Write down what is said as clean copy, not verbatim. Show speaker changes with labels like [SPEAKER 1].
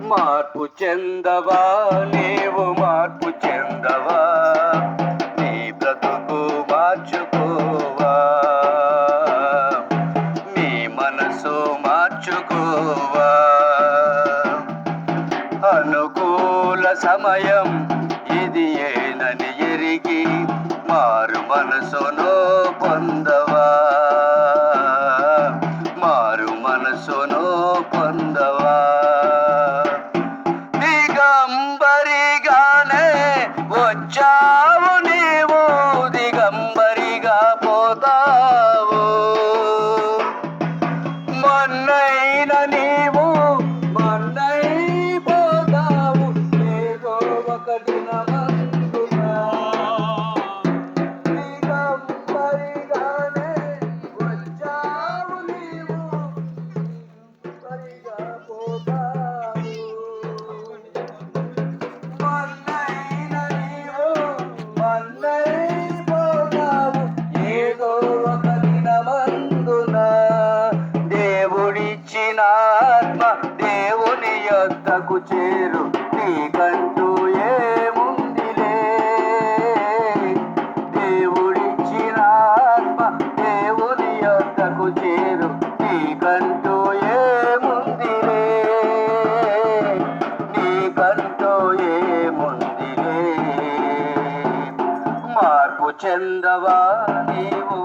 [SPEAKER 1] మార్పు చెందవా, నీవు మార్పు చెందవా, నీ బ్రతుకు మార్చుకోవా, నీ మనసు మార్చుకోవా. అనుకూల సమయం ఇది ఏనని ఎరిగి మారు మనసును పొందవా, మారు మనసును పొందవా. దిగంబరిగానే వచ్చావు నీవు, దిగంబరిగా పోతావు. మన్నైన నీవు మన్నైపోతావు, ఏదో ఒక దినమందున. దిగంబరిగానే వచ్చావు నీవు, దిగంబరిగా పోతావు. మన్నైన నీవు మన్నైపోతావు, ఏదో ఒక దినమందున. దేవుడిచ్చిన ఆత్మ దేవుని యొద్దకు చేరు, నీకంటూ ఏముందిలే. దేవుడిచ్చిన ఆత్మ దేవుని యొద్దకు చేరు, నీకంటూ ఏముందిలే, నీకంటూ ఏముందిలే. మార్పు చెందవా, నీవు